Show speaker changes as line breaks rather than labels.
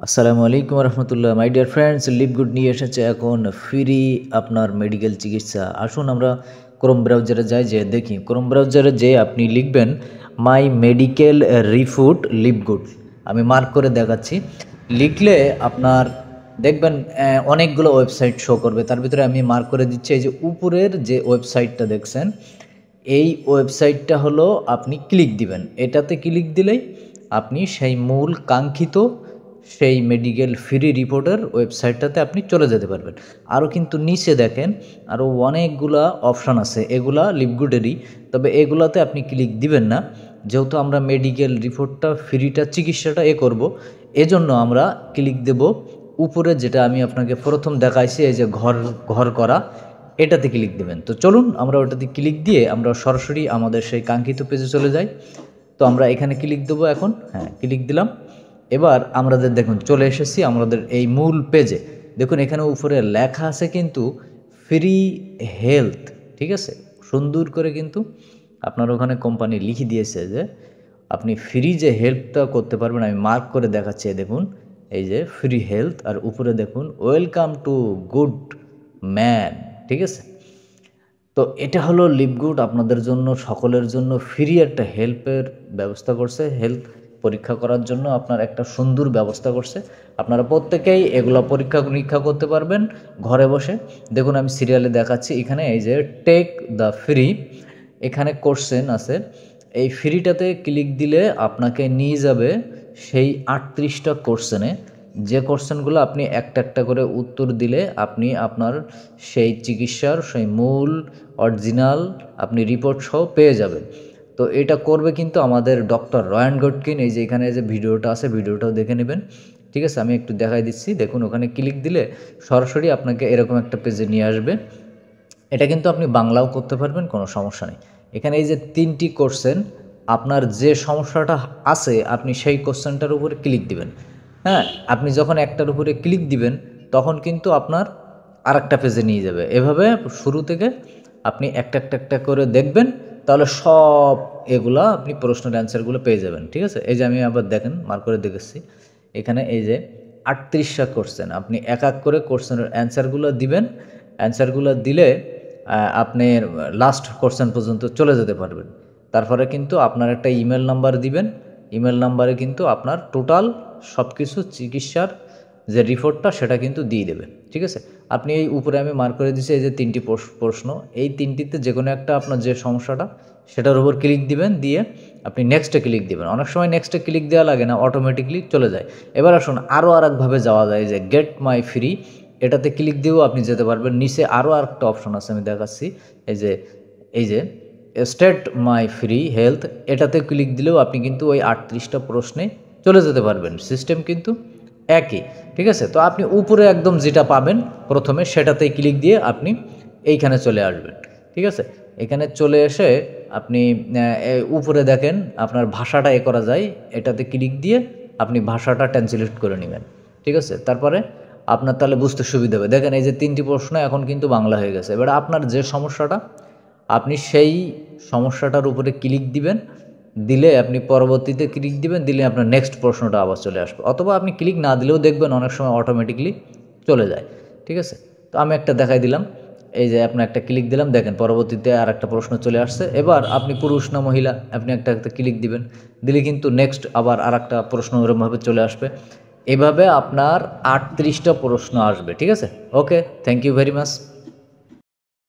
আসসালামু আলাইকুম রহমতুল্লাহ। My dear friends, live good নিয়ে এসেছে এখন ফ্রি আপনার মেডিকেল চিকিৎসা। আসুন আমরা ক্রোম ব্রাউজারে যাই, যে দেখি ক্রোম ব্রাউজারে যে আপনি লিখবেন মাই মেডিকেল রিফুট লিভ গুড। আমি মার্ক করে দেখাচ্ছি। লিখলে আপনার দেখবেন অনেকগুলো ওয়েবসাইট শো করবে। তার ভিতরে আমি মার্ক করে দিচ্ছি এই যে উপরের যে ওয়েবসাইটটা দেখছেন, এই ওয়েবসাইটটা হলো আপনি ক্লিক দিবেন। এটাতে ক্লিক দিলেই আপনি সেই মূল কাঙ্ক্ষিত সেই মেডিকেল ফ্রি রিপোর্টের ওয়েবসাইটটাতে আপনি চলে যেতে পারবেন। আরও কিন্তু নিচে দেখেন আরও অনেকগুলা অপশান আছে, এগুলা লিভগুডেরই, তবে এগুলাতে আপনি ক্লিক দিবেন না। যেহেতু আমরা মেডিকেল রিপোর্টটা ফ্রিটা চিকিৎসাটা করব, এজন্য আমরা ক্লিক দেব উপরে, যেটা আমি আপনাকে প্রথম দেখাইছি, এই যে ঘর করা, এটাতে ক্লিক দেবেন। তো চলুন আমরা ওটাতে ক্লিক দিয়ে আমরা সরাসরি আমাদের সেই কাঙ্ক্ষিত পেজে চলে যাই। তো আমরা এখানে ক্লিক দেবো এখন। হ্যাঁ, ক্লিক দিলাম। এবার আমাদের দেখুন চলে এসেছি আমাদের এই মূল পেজে। দেখুন এখানে উপরে লেখা আছে কিন্তু ফ্রি হেলথ, ঠিক আছে, সুন্দর করে কিন্তু আপনার ওখানে কোম্পানি লিখে দিয়েছে যে আপনি ফ্রি যে হেল্পটা করতে পারবেন। আমি মার্ক করে দেখাচ্ছি, দেখুন এই যে ফ্রি হেলথ, আর উপরে দেখুন ওয়েলকাম টু গুড ম্যান, ঠিক আছে। তো এটা হলো লিভগুড আপনাদের জন্য, সকলের জন্য ফ্রি একটা হেল্পের ব্যবস্থা করছে। হেলথ পরীক্ষা করার জন্য আপনার একটা সুন্দর ব্যবস্থা করছে। আপনারা প্রত্যেকেই এগুলো পরীক্ষা নিরীক্ষা করতে পারবেন ঘরে বসে। দেখুন আমি সিরিয়ালে দেখাচ্ছি, এখানে এই যে টেক দ্য ফ্রি, এখানে কোশ্চেন আছে। এই ফ্রিটাতে ক্লিক দিলে আপনাকে নিয়ে যাবে সেই 38টা কোশ্চেনে, যে কোশ্চেনগুলো আপনি একটা একটা করে উত্তর দিলে আপনি আপনার সেই চিকিৎসার সেই মূল অরিজিনাল আপনি রিপোর্ট সহ পেয়ে যাবেন। তো এটা করবে কিন্তু আমাদের ডক্টর রয়ান গটকিন। এই যে এখানে যে ভিডিওটা আছে, ভিডিওটাও দেখে নেবেন, ঠিক আছে। আমি একটু দেখাই দিচ্ছি, দেখুন ওখানে ক্লিক দিলে সরাসরি আপনাকে এরকম একটা পেজে নিয়ে আসবে। এটা কিন্তু আপনি বাংলাও করতে পারবেন, কোনো সমস্যা নেই। এখানে এই যে 3টি কোশ্চেন, আপনার যে সমস্যাটা আছে আপনি সেই কোশ্চেনটার উপরে ক্লিক দিবেন। হ্যাঁ, আপনি যখন একটার উপরে ক্লিক দিবেন তখন কিন্তু আপনার আরেকটা পেজে নিয়ে যাবে। এভাবে শুরু থেকে আপনি একটা একটা একটা করে দেখবেন, তাহলে সব এগুলা আপনি প্রশ্নের অ্যান্সারগুলো পেয়ে যাবেন, ঠিক আছে। এই যে আমি আবার দেখেন মার্ক করে দেখেছি, এখানে এই যে 38টা কোশ্চেন, আপনি এক এক করে কোশ্চেনের অ্যান্সারগুলো দিবেন। অ্যান্সারগুলো দিলে আপনি লাস্ট কোশ্চেন পর্যন্ত চলে যেতে পারবেন। তারপরে কিন্তু আপনার একটা ইমেল নাম্বার দিবেন। ইমেল নাম্বারে কিন্তু আপনার টোটাল সব কিছু চিকিৎসার যে রিপোর্টটা সেটা কিন্তু দিয়ে দেবে, ঠিক আছে। আপনি এই উপরে আমি মার্ক করে দিচ্ছি এই যে 3টি প্রশ্ন, এই 3টিতে যে কোনো একটা আপনার যে সমস্যাটা সেটার উপর ক্লিক দিবেন, দিয়ে আপনি নেক্সটে ক্লিক দিবেন। অনেক সময় নেক্সটে ক্লিক দেওয়া লাগে না, অটোমেটিকলি চলে যায়। এবার আসুন আরও আরেকভাবে যাওয়া যায়, যে গেট মাই ফ্রি, এটাতে ক্লিক দিয়েও আপনি যেতে পারবেন। নিচে আরও আরেকটা অপশন আছে, আমি দেখাচ্ছি, এই যে স্টেট মাই ফ্রি হেলথ, এটাতে ক্লিক দিলেও আপনি কিন্তু ওই 38টা প্রশ্নে চলে যেতে পারবেন। সিস্টেম কিন্তু একই, ঠিক আছে। তো আপনি উপরে একদম যেটা পাবেন প্রথমে সেটাতেই ক্লিক দিয়ে আপনি এইখানে চলে আসবেন, ঠিক আছে। এখানে চলে এসে আপনি উপরে দেখেন আপনার ভাষাটা করা যায়, এটাতে ক্লিক দিয়ে আপনি ভাষাটা ট্রান্সলেট করে নেবেন, ঠিক আছে। তারপরে আপনার তাহলে বুঝতে সুবিধা হবে। দেখেন এই যে 3টি প্রশ্ন এখন কিন্তু বাংলা হয়ে গেছে। এবার আপনার যে সমস্যাটা, আপনি সেই সমস্যাটার উপরে ক্লিক দিবেন, দিলে আপনি পরবর্তীতে ক্লিক দিবেন, দিলে আপনার নেক্সট প্রশ্নটা আবার চলে আসবে। অথবা আপনি ক্লিক না দিলেও দেখবেন অনেক সময় অটোমেটিকলি চলে যায়, ঠিক আছে। তো আমি একটা দেখাই দিলাম, এই যে আপনার একটা ক্লিক দিলাম, দেখেন পরবর্তীতে আর একটা প্রশ্ন চলে আসছে। এবার আপনি পুরুষ না মহিলা আপনি একটা একটা ক্লিক দিবেন, দিলে কিন্তু নেক্সট আবার আর একটা প্রশ্ন ওরকমভাবে চলে আসবে। এভাবে আপনার 38টা প্রশ্ন আসবে, ঠিক আছে। ওকে, থ্যাংক ইউ ভেরি মাচ।